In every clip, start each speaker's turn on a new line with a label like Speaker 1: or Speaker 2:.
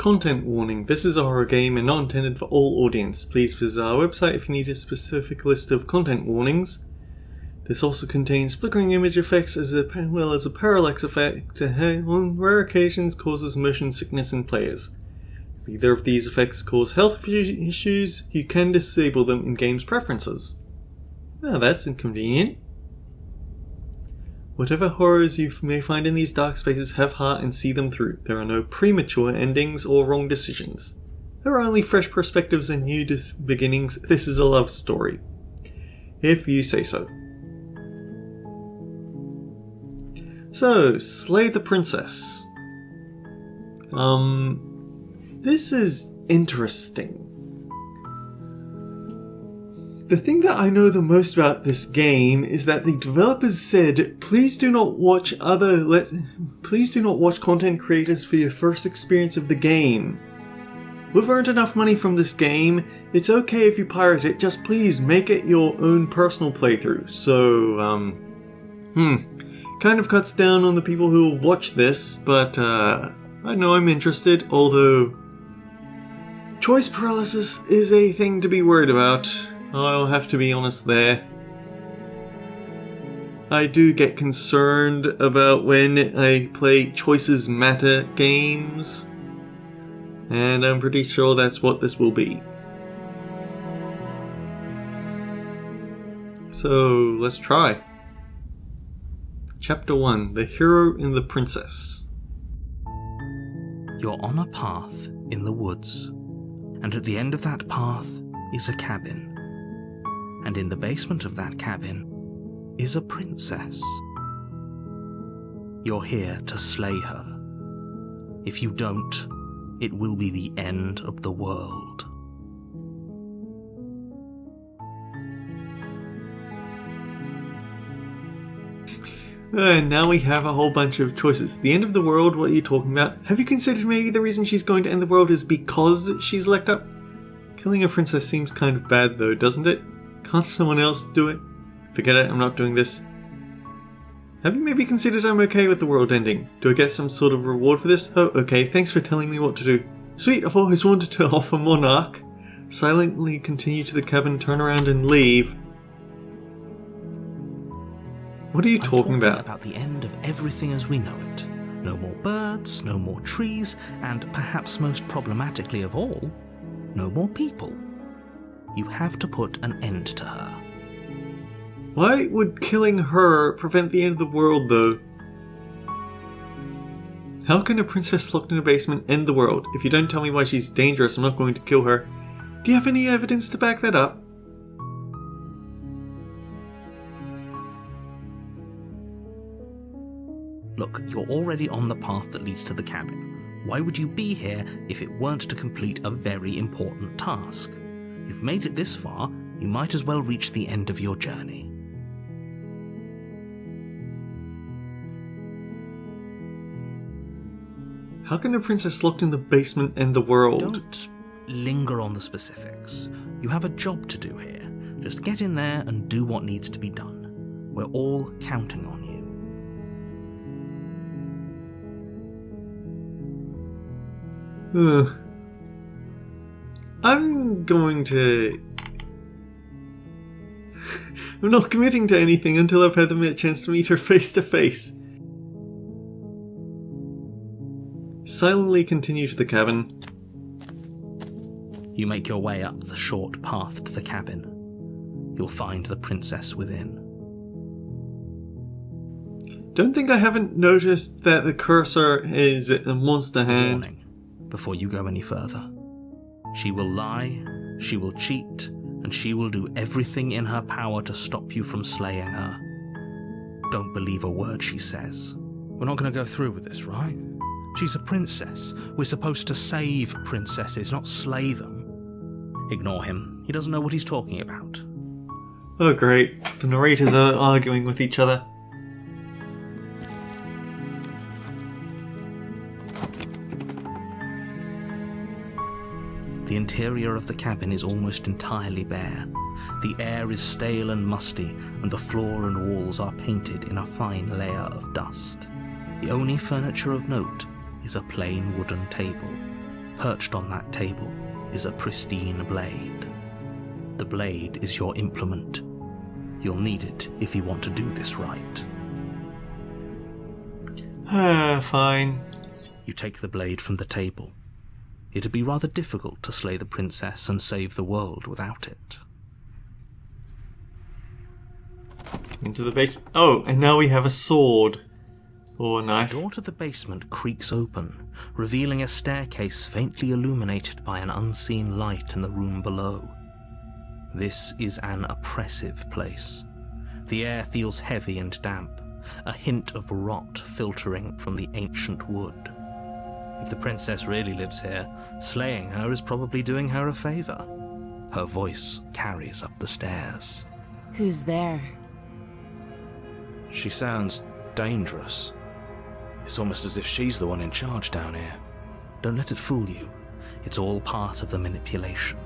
Speaker 1: Content warning. This is a horror game and not intended for all audience. Please visit our website if you need a specific list of content warnings. This also contains flickering image effects as well as a parallax effect that on rare occasions causes motion sickness in players. If either of these effects cause health issues, you can disable them in game's preferences. Now that's inconvenient. Whatever horrors you may find in these dark spaces, have heart and see them through. There are no premature endings or wrong decisions. There are only fresh perspectives and new beginnings. This is a love story. If you say so. So, slay the princess. This is interesting. The thing that I know the most about this game is that the developers said, please do not watch content creators for your first experience of the game. We've earned enough money from this game. It's okay if you pirate it, just please make it your own personal playthrough. So, kind of cuts down on the people who will watch this, but I know I'm interested, although choice paralysis is a thing to be worried about. I'll have to be honest there. I do get concerned about when I play choices matter games, and I'm pretty sure that's what this will be. So, let's try. Chapter 1, The Hero and the Princess.
Speaker 2: You're on a path in the woods, and at the end of that path is a cabin. And in the basement of that cabin is a princess. You're here to slay her. If you don't, it will be the end of the world.
Speaker 1: And now we have a whole bunch of choices. The end of the world, what are you talking about? Have you considered maybe the reason she's going to end the world is because she's locked up? Killing a princess seems kind of bad though, doesn't it? Can't someone else do it? Forget it, I'm not doing this. Have you maybe considered I'm okay with the world ending? Do I get some sort of reward for this? Oh, okay, thanks for telling me what to do. Sweet, I've always wanted to offer Monarch. Silently continue to the cabin, turn around and leave. What are you talking about?
Speaker 2: About the end of everything as we know it. No more birds, no more trees, and perhaps most problematically of all, no more people. You have to put an end to her.
Speaker 1: Why would killing her prevent the end of the world, though? How can a princess locked in a basement end the world? If you don't tell me why she's dangerous, I'm not going to kill her. Do you have any evidence to back that up?
Speaker 2: Look, you're already on the path that leads to the cabin. Why would you be here if it weren't to complete a very important task? You've made it this far, you might as well reach the end of your journey.
Speaker 1: How can a princess locked in the basement end the world?
Speaker 2: Don't linger on the specifics. You have a job to do here. Just get in there and do what needs to be done. We're all counting on you.
Speaker 1: I'm going to... I'm not committing to anything until I've had the chance to meet her face to face. Silently continue to the cabin.
Speaker 2: You make your way up the short path to the cabin. You'll find the princess within.
Speaker 1: Don't think I haven't noticed that the cursor is a monster hand.
Speaker 2: Warning, before you go any further. She will lie, she will cheat, and she will do everything in her power to stop you from slaying her. Don't believe a word she says. We're not going to go through with this, right? She's a princess. We're supposed to save princesses, not slay them. Ignore him. He doesn't know what he's talking about.
Speaker 1: Oh great, the narrators are arguing with each other.
Speaker 2: The interior of the cabin is almost entirely bare. The air is stale and musty, and the floor and walls are painted in a fine layer of dust. The only furniture of note is a plain wooden table, perched on that table is a pristine blade. The blade is your implement. You'll need it if you want to do this right.
Speaker 1: Fine.
Speaker 2: You take the blade from the table. It'd be rather difficult to slay the princess and save the world without it.
Speaker 1: Into the base. Oh, and now we have a sword. Or a
Speaker 2: The
Speaker 1: knife.
Speaker 2: door to the basement creaks open, revealing a staircase faintly illuminated by an unseen light in the room below. This is an oppressive place. The air feels heavy and damp, a hint of rot filtering from the ancient wood. If the princess really lives here, slaying her is probably doing her a favor. Her voice carries up the stairs.
Speaker 3: Who's there?
Speaker 2: She sounds dangerous. It's almost as if she's the one in charge down here. Don't let it fool you. It's all part of the manipulation.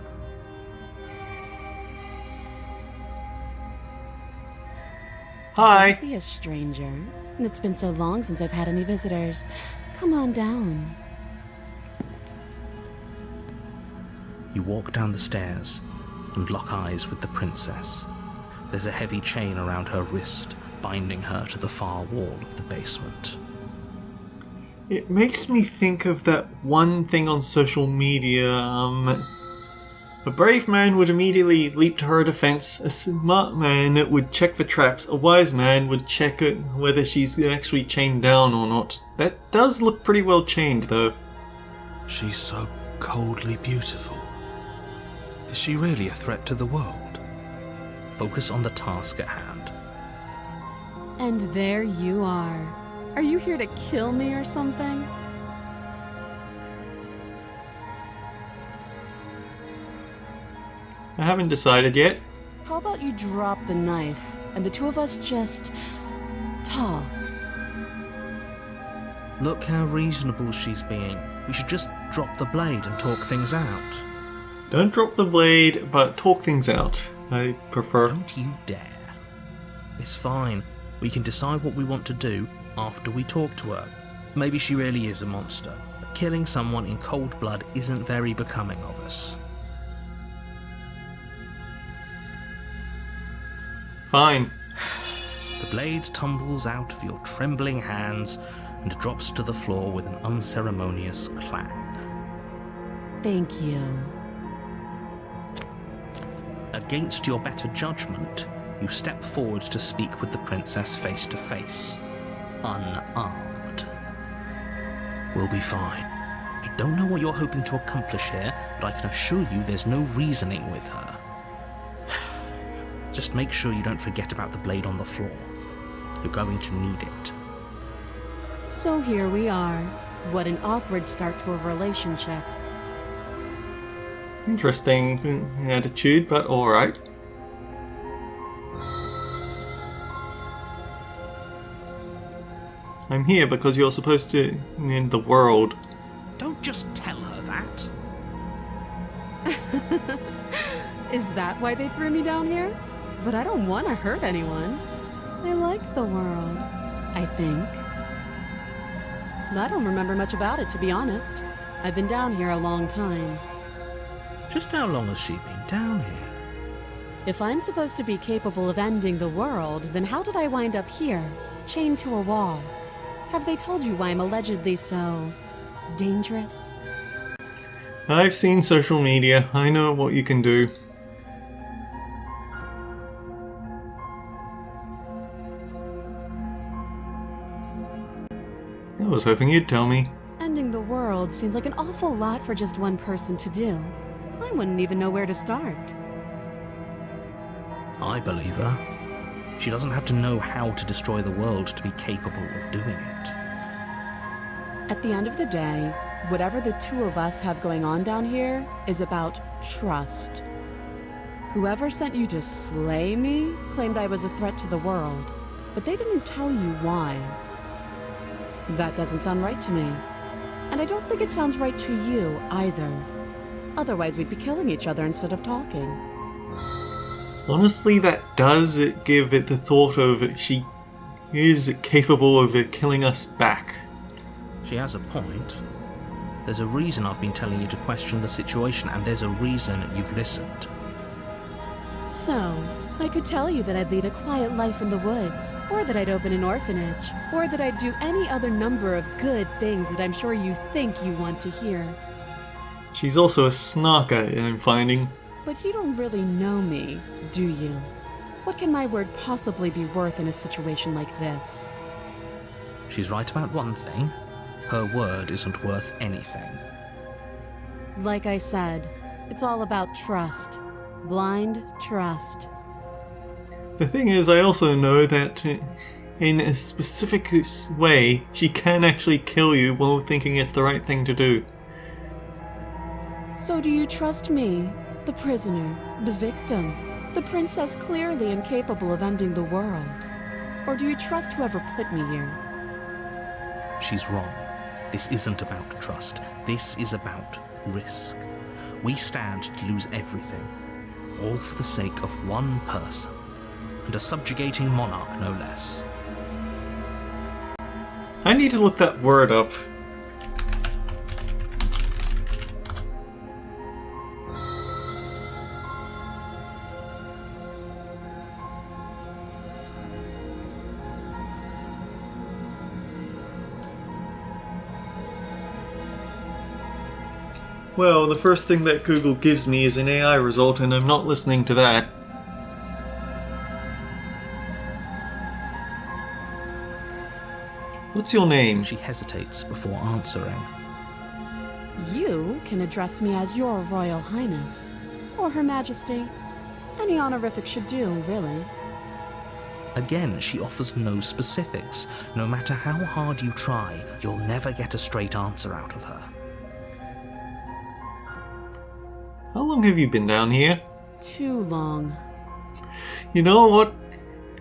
Speaker 1: Hi.
Speaker 3: Don't be a stranger. It's been so long since I've had any visitors. Come on down.
Speaker 2: You walk down the stairs and lock eyes with the princess. There's a heavy chain around her wrist, binding her to the far wall of the basement.
Speaker 1: It makes me think of that one thing on social media. A brave man would immediately leap to her defense. A smart man would check for traps. A wise man would check whether she's actually chained down or not. That does look pretty well chained, though.
Speaker 2: She's so coldly beautiful. Is she really a threat to the world? Focus on the task at hand.
Speaker 3: And there you are. Are you here to kill me or something?
Speaker 1: I haven't decided yet.
Speaker 3: How about you drop the knife and the two of us just talk?
Speaker 2: Look how reasonable she's being. We should just drop the blade and talk things out.
Speaker 1: Don't drop the blade, but talk things out. I prefer.
Speaker 2: Don't you dare. It's fine. We can decide what we want to do after we talk to her. Maybe she really is a monster, but killing someone in cold blood isn't very becoming of us.
Speaker 1: Fine.
Speaker 2: The blade tumbles out of your trembling hands and drops to the floor with an unceremonious clang.
Speaker 3: Thank you.
Speaker 2: Against your better judgment, you step forward to speak with the princess face to face, unarmed. We'll be fine. I don't know what you're hoping to accomplish here, but I can assure you there's no reasoning with her. Just make sure you don't forget about the blade on the floor. You're going to need it.
Speaker 3: So here we are. What an awkward start to a relationship.
Speaker 1: Interesting attitude, but alright. I'm here because you're supposed to end the world.
Speaker 2: Don't just tell her that.
Speaker 3: Is that why they threw me down here? But I don't want to hurt anyone. I like the world, I think. I don't remember much about it, to be honest. I've been down here a long time.
Speaker 2: Just how long has she been down here?
Speaker 3: If I'm supposed to be capable of ending the world, then how did I wind up here, chained to a wall? Have they told you why I'm allegedly so dangerous?
Speaker 1: I've seen social media. I know what you can do. I was hoping you'd tell me.
Speaker 3: Ending the world seems like an awful lot for just one person to do. I wouldn't even know where to start.
Speaker 2: I believe her. She doesn't have to know how to destroy the world to be capable of doing it.
Speaker 3: At the end of the day, whatever the two of us have going on down here is about trust. Whoever sent you to slay me claimed I was a threat to the world, but they didn't tell you why. That doesn't sound right to me. And I don't think it sounds right to you either. Otherwise, we'd be killing each other instead of talking.
Speaker 1: Honestly, that does give it the thought of she is capable of killing us back.
Speaker 2: She has a point. There's a reason I've been telling you to question the situation, and there's a reason you've listened.
Speaker 3: So, I could tell you that I'd lead a quiet life in the woods, or that I'd open an orphanage, or that I'd do any other number of good things that I'm sure you think you want to hear.
Speaker 1: She's also a snarker, I'm finding.
Speaker 3: But you don't really know me, do you? What can my word possibly be worth in a situation like this?
Speaker 2: She's right about one thing. Her word isn't worth anything.
Speaker 3: Like I said, it's all about trust. Blind trust.
Speaker 1: The thing is, I also know that in a specific way, she can actually kill you while thinking it's the right thing to do.
Speaker 3: So do you trust me, the prisoner, the victim, the princess clearly incapable of ending the world? Or do you trust whoever put me here?
Speaker 2: She's wrong. This isn't about trust. This is about risk. We stand to lose everything, all for the sake of one person, and a subjugating monarch no less.
Speaker 1: I need to look that word up. Well, the first thing that Google gives me is an AI result, and I'm not listening to that. What's your name?
Speaker 2: She hesitates before answering.
Speaker 3: You can address me as Your Royal Highness, or Her Majesty. Any honorific should do, really.
Speaker 2: Again, she offers no specifics. No matter how hard you try, you'll never get a straight answer out of her.
Speaker 1: How long have you been down here?
Speaker 3: Too long.
Speaker 1: You know what?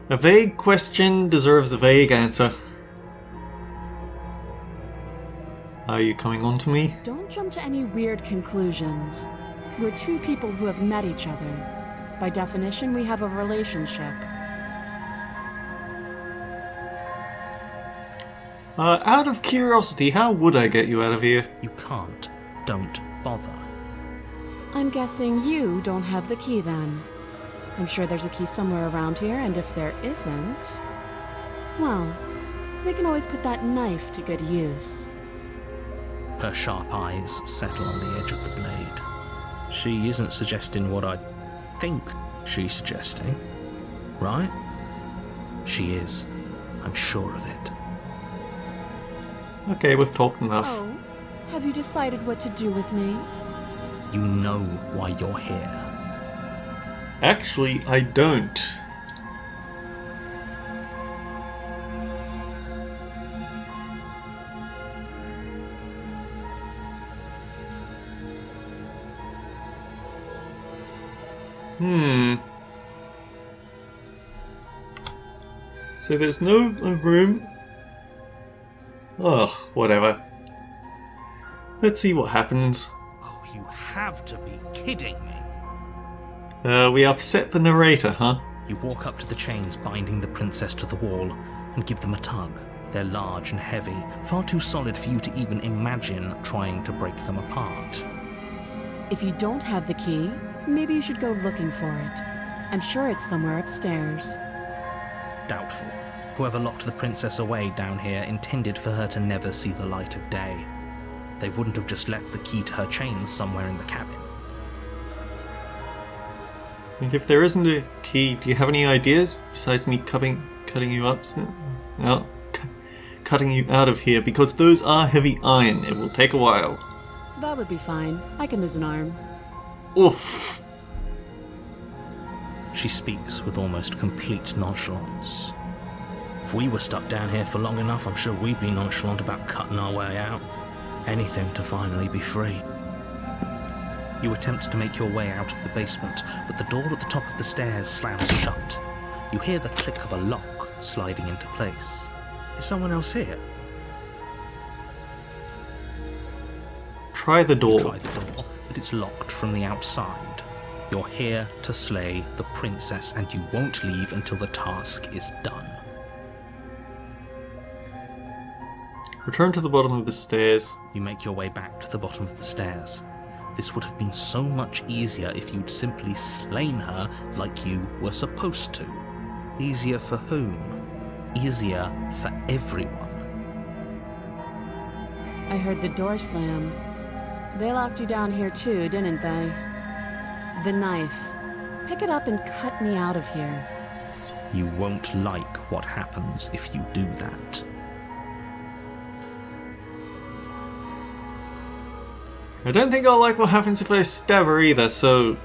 Speaker 1: A vague question deserves a vague answer. Are you coming on to me?
Speaker 3: Don't jump to any weird conclusions. We're two people who have met each other. By definition, we have a relationship.
Speaker 1: Out of curiosity, how would I get you out of here?
Speaker 2: You can't. Don't bother.
Speaker 3: I'm guessing you don't have the key then. I'm sure there's a key somewhere around here, and if there isn't, well, we can always put that knife to good use.
Speaker 2: Her sharp eyes settle on the edge of the blade. She isn't suggesting what I think she's suggesting, right? She is. I'm sure of it.
Speaker 1: Okay, we've talked enough.
Speaker 3: Oh, have you decided what to do with me?
Speaker 2: You know why you're here.
Speaker 1: Actually, I don't. So there's no room. Ugh, whatever. Let's see what happens.
Speaker 2: Oh, you have to be kidding me.
Speaker 1: We upset the narrator, huh?
Speaker 2: You walk up to the chains binding the princess to the wall and give them a tug. They're large and heavy, far too solid for you to even imagine trying to break them apart.
Speaker 3: If you don't have the key, maybe you should go looking for it. I'm sure it's somewhere upstairs.
Speaker 2: Doubtful. Whoever locked the princess away down here intended for her to never see the light of day. They wouldn't have just left the key to her chains somewhere in the cabin.
Speaker 1: And if there isn't a key, do you have any ideas besides me cutting you up? No, cutting you out of here, because those are heavy iron. It will take a while.
Speaker 3: That would be fine. I can lose an arm.
Speaker 1: Oof.
Speaker 2: She speaks with almost complete nonchalance. If we were stuck down here for long enough, I'm sure we'd be nonchalant about cutting our way out. Anything to finally be free. You attempt to make your way out of the basement, but the door at the top of the stairs slams shut. You hear the click of a lock sliding into place. Is someone else here?
Speaker 1: Try the door.
Speaker 2: Try the door, but it's locked from the outside. You're here to slay the princess, and you won't leave until the task is done.
Speaker 1: Return to the bottom of the stairs.
Speaker 2: You make your way back to the bottom of the stairs. This would have been so much easier if you'd simply slain her like you were supposed to. Easier for whom? Easier for everyone.
Speaker 3: I heard the door slam. They locked you down here too, didn't they? The knife. Pick it up and cut me out of here.
Speaker 2: You won't like what happens if you do that.
Speaker 1: I don't think I'll like what happens if I stab her either, so...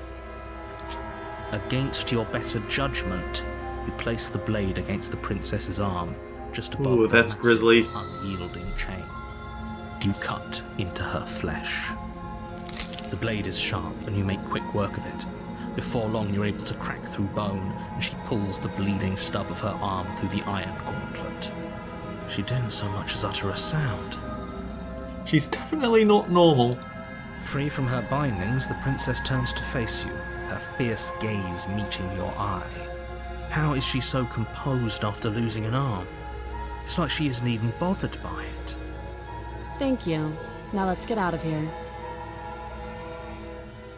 Speaker 2: Against your better judgment, you place the blade against the princess's arm, just above
Speaker 1: Ooh,
Speaker 2: the
Speaker 1: that's
Speaker 2: massive,
Speaker 1: grisly.
Speaker 2: unyielding chain. You cut into her flesh. The blade is sharp, and you make quick work of it. Before long, you're able to crack through bone, and she pulls the bleeding stub of her arm through the iron gauntlet. She didn't so much as utter a sound.
Speaker 1: She's definitely not normal.
Speaker 2: Free from her bindings, the princess turns to face you, her fierce gaze meeting your eye. How is she so composed after losing an arm? It's like she isn't even bothered by it.
Speaker 3: Thank you. Now let's get out of here.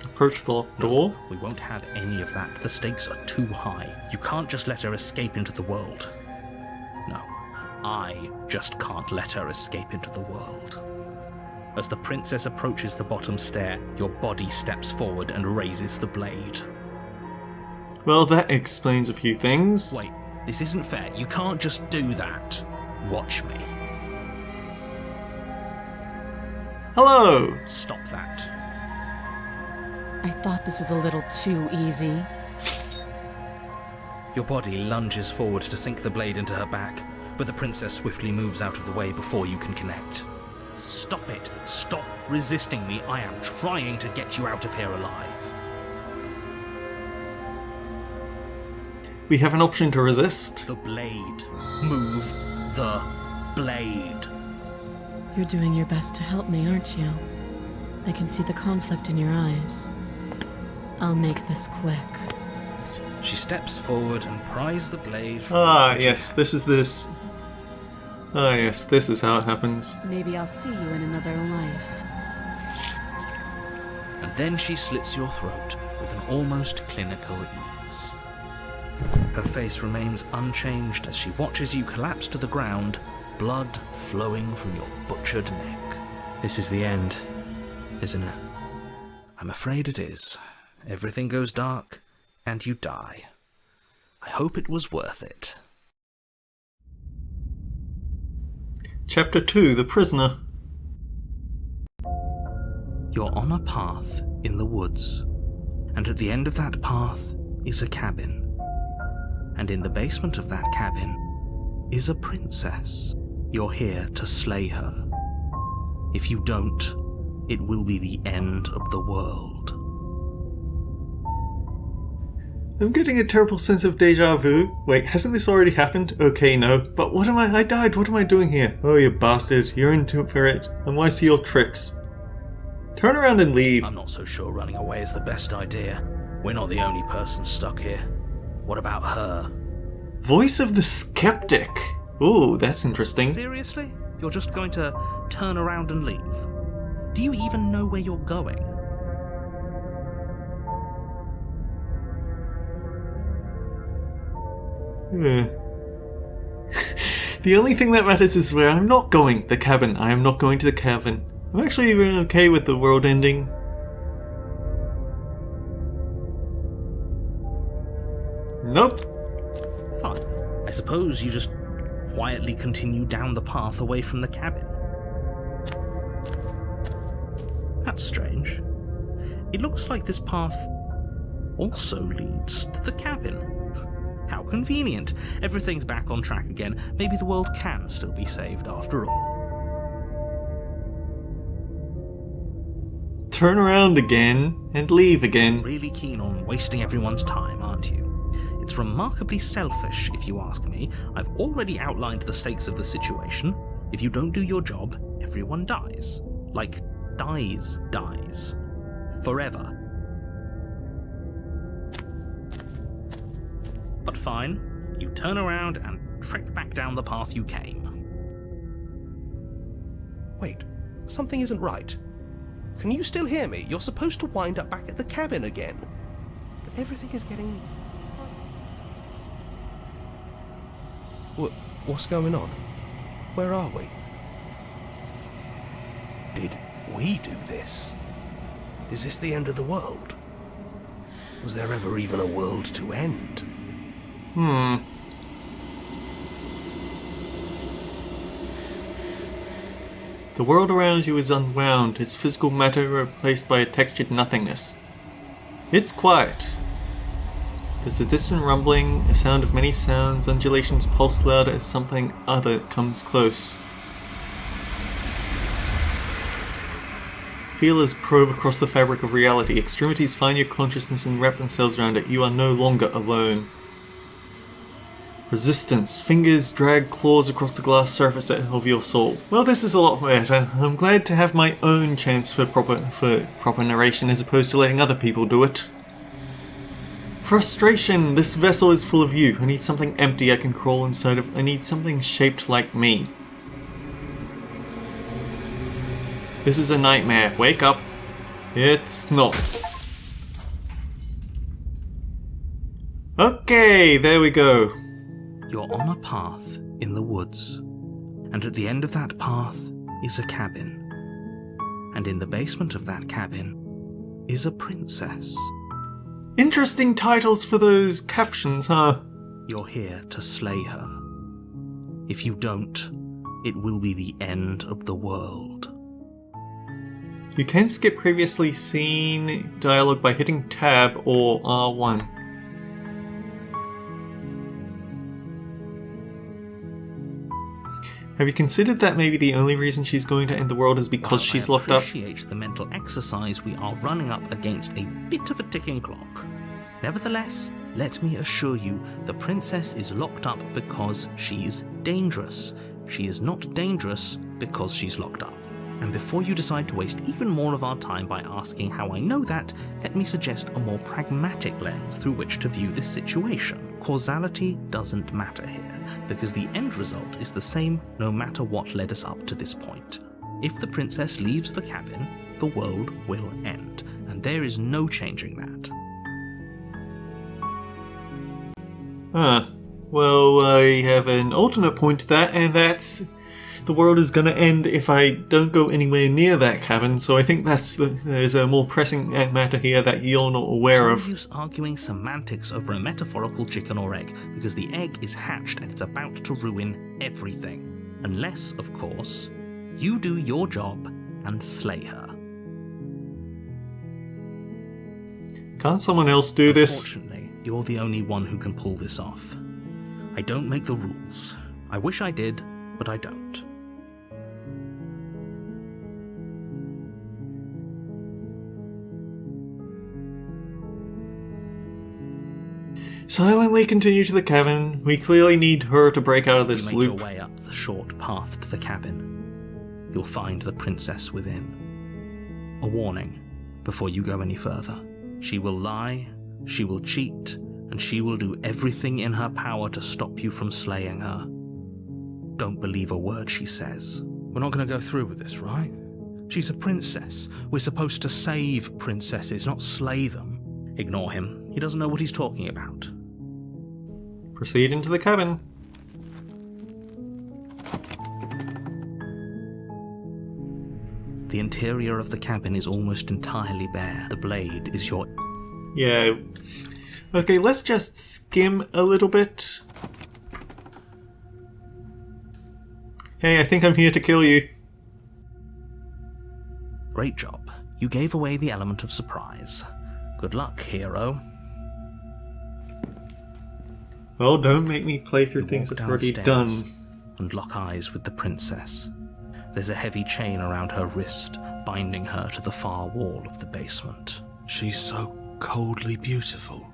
Speaker 1: Approach the locked door.
Speaker 2: No, we won't have any of that. The stakes are too high. You can't just let her escape into the world. No, I just can't let her escape into the world. As the princess approaches the bottom stair, your body steps forward and raises the blade.
Speaker 1: Well, that explains a few things.
Speaker 2: Wait, this isn't fair. You can't just do that. Watch me.
Speaker 1: Hello!
Speaker 2: Stop that.
Speaker 3: I thought this was a little too easy.
Speaker 2: Your body lunges forward to sink the blade into her back, but the princess swiftly moves out of the way before you can connect. Stop it! Stop resisting me! I am trying to get you out of here alive.
Speaker 1: We have an option to resist.
Speaker 2: The blade. Move the blade.
Speaker 3: You're doing your best to help me, aren't you? I can see the conflict in your eyes. I'll make this quick.
Speaker 2: She steps forward and pries the blade from
Speaker 1: Ah, yes, this is this. Ah, yes, this is how it happens.
Speaker 3: Maybe I'll see you in another life.
Speaker 2: and then she slits your throat with an almost clinical ease. Her face remains unchanged as she watches you collapse to the ground, blood flowing from your butchered neck. This is the end, isn't it? I'm afraid it is. Everything goes dark, and you die. I hope it was worth it.
Speaker 1: Chapter 2, The Prisoner.
Speaker 2: You're on a path in the woods, and at the end of that path is a cabin. And in the basement of that cabin is a princess. You're here to slay her. If you don't, it will be the end of the world.
Speaker 1: I'm getting a terrible sense of deja vu. Wait, hasn't this already happened? Okay, no. But what am I died. What am I doing here? Oh, you bastard. You're into it for it. And why see your tricks? Turn around and leave.
Speaker 2: I'm not so sure running away is the best idea. We're not the only person stuck here. What about her?
Speaker 1: Voice of the Skeptic. Ooh, that's interesting.
Speaker 2: Seriously? You're just going to turn around and leave? Do you even know where you're going?
Speaker 1: The only thing that matters is where I'm not going. The cabin. I am not going to the cabin. I'm actually really okay with the world ending. Nope.
Speaker 2: Fine. I suppose you just quietly continue down the path away from the cabin. That's strange. It looks like this path also leads to the cabin. How convenient. Everything's back on track again. Maybe the world can still be saved after all.
Speaker 1: Turn around again and leave again.
Speaker 2: Really keen on wasting everyone's time, aren't you? It's remarkably selfish, if you ask me. I've already outlined the stakes of the situation. If you don't do your job, everyone dies. Like, dies. Forever. But fine, you turn around and trek back down the path you came.
Speaker 4: Wait, something isn't right. Can you still hear me? You're supposed to wind up back at the cabin again. But everything is getting fuzzy. What's going on? Where are we? Did we do this? Is this the end of the world? Was there ever even a world to end?
Speaker 1: The world around you is unwound, its physical matter replaced by a textured nothingness. It's quiet. There's a distant rumbling, a sound of many sounds, undulations pulse loud as something other comes close. Feelers probe across the fabric of reality, extremities find your consciousness and wrap themselves around it. You are no longer alone. Resistance. Fingers drag claws across the glass surface of your soul. Well, this is a lot better. I'm glad to have my own chance for proper narration as opposed to letting other people do it. Frustration. This vessel is full of you. I need something empty I can crawl inside of. I need something shaped like me. This is a nightmare. Wake up. It's not. Okay, there we go.
Speaker 2: You're on a path in the woods, and at the end of that path is a cabin. And in the basement of that cabin is a princess.
Speaker 1: Interesting titles for those captions, huh?
Speaker 2: You're here to slay her. If you don't, it will be the end of the world.
Speaker 1: You can skip previously seen dialogue by hitting Tab or R1. Have you considered that maybe the only reason she's going to end the world is because she's locked up?
Speaker 2: I appreciate the mental exercise, we are running up against a bit of a ticking clock. Nevertheless, let me assure you, the princess is locked up because she's dangerous. She is not dangerous because she's locked up. And before you decide to waste even more of our time by asking how I know that, let me suggest a more pragmatic lens through which to view this situation. Causality doesn't matter here, because the end result is the same no matter what led us up to this point. If the princess leaves the cabin, the world will end, and there is no changing that.
Speaker 1: Well, I have an alternate point to that, and that's the world is going to end if I don't go anywhere near that cabin, so I think there's a more pressing matter here that you're not aware of.
Speaker 2: No use arguing semantics over a metaphorical chicken or egg, because the egg is hatched and it's about to ruin everything. Unless, of course, you do your job and slay her.
Speaker 1: Can't someone else do this?
Speaker 2: Unfortunately, you're the only one who can pull this off. I don't make the rules. I wish I did, but I don't.
Speaker 1: Silently continue to the cabin. We clearly need her to break out of this
Speaker 2: You make
Speaker 1: loop.
Speaker 2: your way up the short path to the cabin. You'll find the princess within. A warning before you go any further. She will lie, she will cheat, and she will do everything in her power to stop you from slaying her. Don't believe a word she says.
Speaker 4: We're not going to go through with this, right? She's a princess. We're supposed to save princesses, not slay them.
Speaker 2: Ignore him. He doesn't know what he's talking about.
Speaker 1: Proceed into the cabin.
Speaker 2: The interior of the cabin is almost entirely bare. The blade is your...
Speaker 1: Yeah. Okay, let's just skim a little bit. Hey, I think I'm here to kill you.
Speaker 2: Great job. You gave away the element of surprise. Good luck, hero.
Speaker 1: Well, don't make me play through things
Speaker 2: Walk
Speaker 1: I've already
Speaker 2: downstairs
Speaker 1: done.
Speaker 2: and lock eyes with the princess. There's a heavy chain around her wrist, binding her to the far wall of the basement.
Speaker 4: She's so coldly beautiful.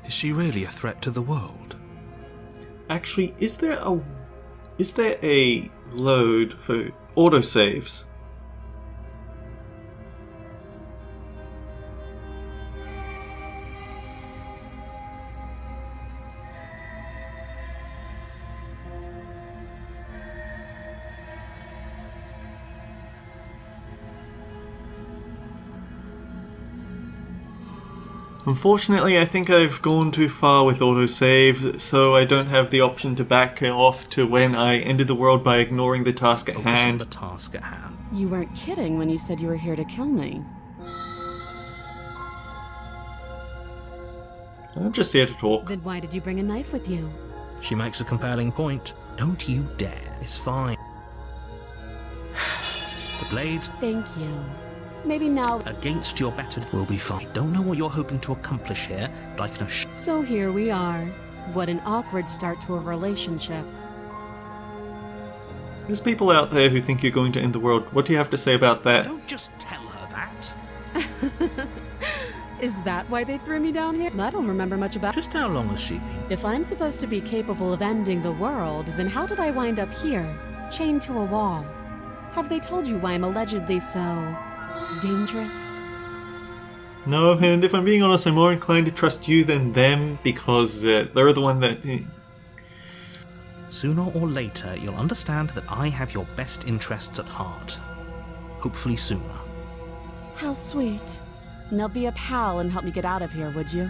Speaker 4: Is she really a threat to the world?
Speaker 1: Actually, is there a load for autosaves? Unfortunately, I think I've gone too far with autosaves, so I don't have the option to back off to when I ended the world by ignoring the task at
Speaker 2: Focus on
Speaker 1: hand.
Speaker 2: the task at hand.
Speaker 3: You weren't kidding when you said you were here to kill me.
Speaker 1: I'm just here to talk.
Speaker 3: Then why did you bring a knife with you?
Speaker 2: She makes a compelling point. Don't you dare. It's fine. The blade,
Speaker 3: Thank you. Maybe now...
Speaker 2: against your better, will be fine. I don't know what you're hoping to accomplish here, but I can assure
Speaker 3: So here we are. What an awkward start to a relationship.
Speaker 1: There's people out there who think you're going to end the world. What do you have to say about that?
Speaker 2: Don't just tell her that.
Speaker 3: Is that why they threw me down here? I don't remember much about...
Speaker 2: Just how long has she been?
Speaker 3: If I'm supposed to be capable of ending the world, then how did I wind up here, chained to a wall? Have they told you why I'm allegedly so... dangerous?
Speaker 1: No, and if I'm being honest, I'm more inclined to trust you than them, because they're the one that...
Speaker 2: Sooner or later, you'll understand that I have your best interests at heart. Hopefully sooner.
Speaker 3: How sweet. Now be a pal and help me get out of here, would you?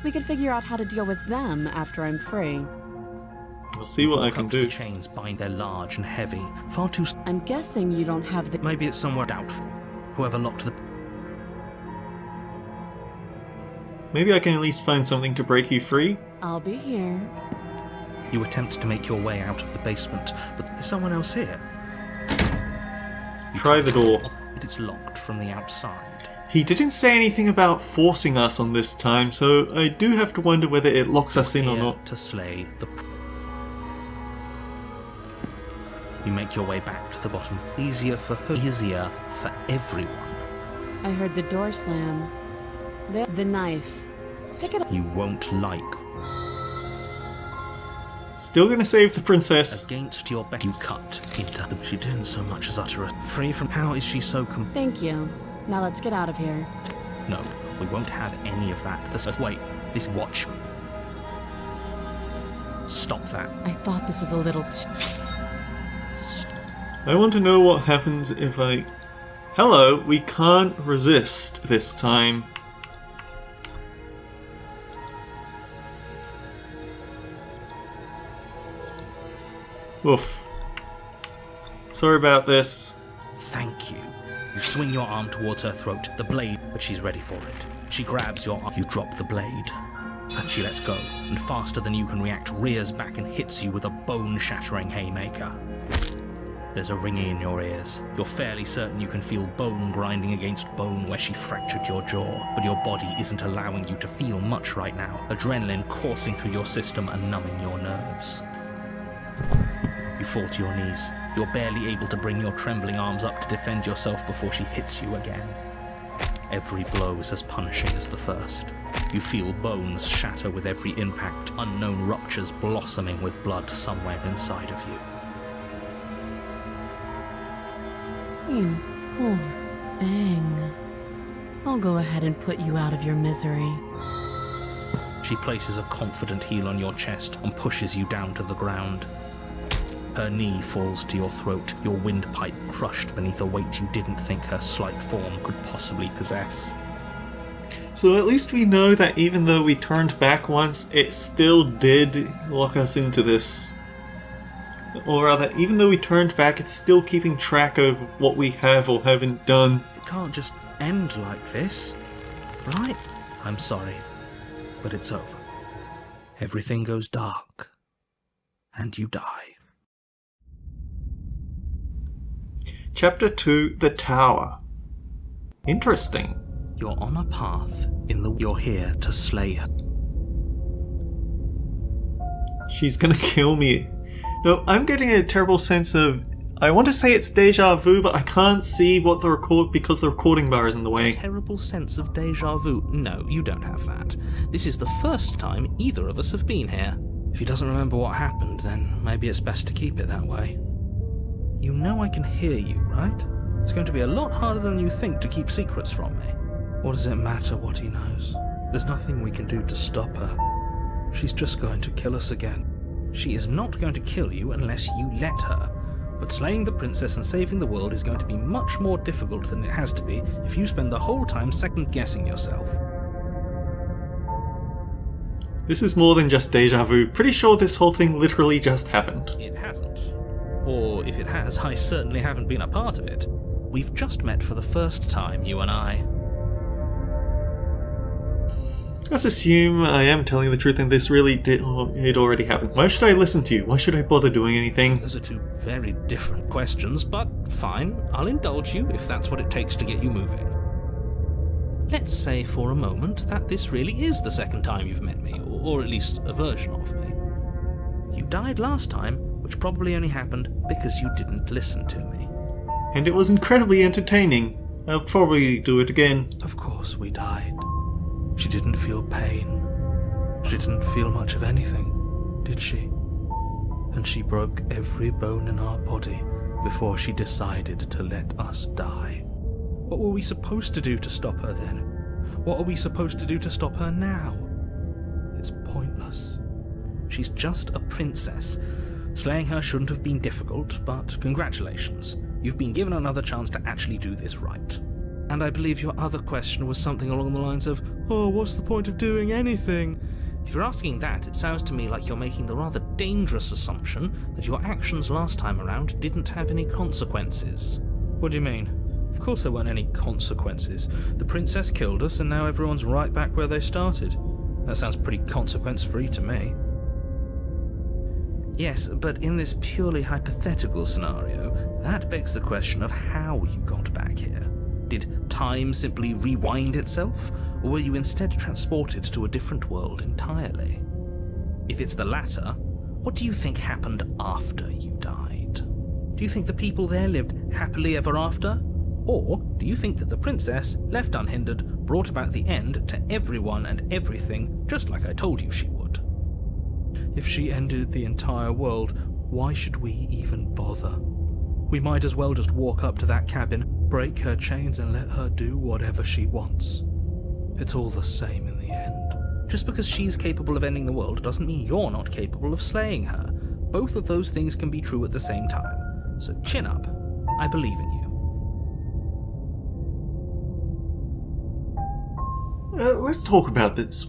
Speaker 3: We could figure out how to deal with them after I'm free.
Speaker 1: I'll see what I can do.
Speaker 2: The chains bind, they're large and heavy. Far too...
Speaker 3: I'm guessing you don't have the...
Speaker 2: Maybe it's somewhere doubtful. Whoever locked the...
Speaker 1: Maybe I can at least find something to break you free?
Speaker 3: I'll be here.
Speaker 2: You attempt to make your way out of the basement, but there's someone else here.
Speaker 1: Try the door.
Speaker 2: But it's locked from the outside.
Speaker 1: He didn't say anything about forcing us on this time, so I do have to wonder whether it locks us in or
Speaker 2: Here
Speaker 1: not.
Speaker 2: to slay the... You make your way back to the bottom. Easier for her, easier for everyone.
Speaker 3: I heard the door slam. The knife. Pick it up.
Speaker 2: You won't like.
Speaker 1: Still gonna save the princess.
Speaker 2: Against your bet, you cut into them. She didn't so much as utter a... Free from... How is she so
Speaker 3: Thank you. Now let's get out of here.
Speaker 2: No, we won't have any of that. Wait, this watch. Stop that.
Speaker 3: I thought this was a little
Speaker 1: I want to know what happens if I... Hello, we can't resist this time. Oof. Sorry about this.
Speaker 2: Thank you. You swing your arm towards her throat, the blade, but she's ready for it. She grabs your arm. You drop the blade. She lets go, and faster than you can react, rears back and hits you with a bone-shattering haymaker. There's a ringing in your ears. You're fairly certain you can feel bone grinding against bone where she fractured your jaw, but your body isn't allowing you to feel much right now, adrenaline coursing through your system and numbing your nerves. You fall to your knees. You're barely able to bring your trembling arms up to defend yourself before she hits you again. Every blow is as punishing as the first. You feel bones shatter with every impact, unknown ruptures blossoming with blood somewhere inside of you.
Speaker 3: You poor thing. I'll go ahead and put you out of your misery.
Speaker 2: She places a confident heel on your chest and pushes you down to the ground. Her knee falls to your throat, your windpipe crushed beneath a weight you didn't think her slight form could possibly possess.
Speaker 1: So at least we know that even though we turned back once, it still did lock us into this. Or rather, even though we turned back, it's still keeping track of what we have or haven't done.
Speaker 2: It can't just end like this, right? I'm sorry, but it's over. Everything goes dark, and you die.
Speaker 1: Chapter 2, The Tower. Interesting.
Speaker 2: You're on a path in the... You're here to slay her.
Speaker 1: She's gonna kill me. No, I'm getting a terrible sense of... I want to say it's deja vu, but I can't see what the because the recording bar is in the way.
Speaker 2: Terrible sense of deja vu. No, you don't have that. This is the first time either of us have been here. If he doesn't remember what happened, then maybe it's best to keep it that way. You know I can hear you, right? It's going to be a lot harder than you think to keep secrets from me. What does it matter what he knows? There's nothing we can do to stop her. She's just going to kill us again. She is not going to kill you unless you let her. But slaying the princess and saving the world is going to be much more difficult than it has to be if you spend the whole time second-guessing yourself.
Speaker 1: This is more than just deja vu. Pretty sure this whole thing literally just happened.
Speaker 2: It hasn't. Or if it has, I certainly haven't been a part of it. We've just met for the first time, you and I.
Speaker 1: Let's assume I am telling the truth and this really did, it already happened. Why should I listen to you? Why should I bother doing anything?
Speaker 2: Those are two very different questions, but fine, I'll indulge you if that's what it takes to get you moving. Let's say for a moment that this really is the second time you've met me, or at least a version of me. You died last time, which probably only happened because you didn't listen to me.
Speaker 1: And it was incredibly entertaining. I'll probably do it again.
Speaker 2: Of course we died. She didn't feel pain. She didn't feel much of anything, did she? And she broke every bone in our body before she decided to let us die. What were we supposed to do to stop her then? What are we supposed to do to stop her now? It's pointless. She's just a princess. Slaying her shouldn't have been difficult, but congratulations. You've been given another chance to actually do this right. And I believe your other question was something along the lines of, oh, what's the point of doing anything? If you're asking that, it sounds to me like you're making the rather dangerous assumption that your actions last time around didn't have any consequences. What do you mean? Of course there weren't any consequences. The princess killed us and now everyone's right back where they started. That sounds pretty consequence-free to me. Yes, but in this purely hypothetical scenario, that begs the question of how you got back here. Did time simply rewind itself, or were you instead transported to a different world entirely? If it's the latter, what do you think happened after you died? Do you think the people there lived happily ever after? Or do you think that the princess, left unhindered, brought about the end to everyone and everything, just like I told you she would? If she ended the entire world, why should we even bother? We might as well just walk up to that cabin, break her chains and let her do whatever she wants. It's all the same in the end. Just because she's capable of ending the world doesn't mean you're not capable of slaying her. Both of those things can be true at the same time. So chin up. I believe in you.
Speaker 1: Let's talk about this,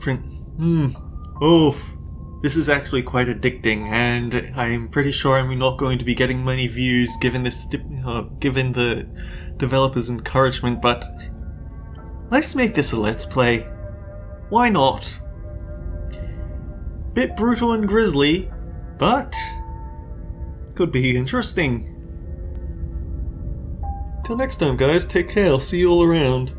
Speaker 1: Oof. This is actually quite addicting, and I'm pretty sure I'm not going to be getting many views given this, given the developers' encouragement, but let's make this a let's play. Why not? Bit brutal and grisly, but could be interesting. Till next time, guys, take care. I'll see you all around.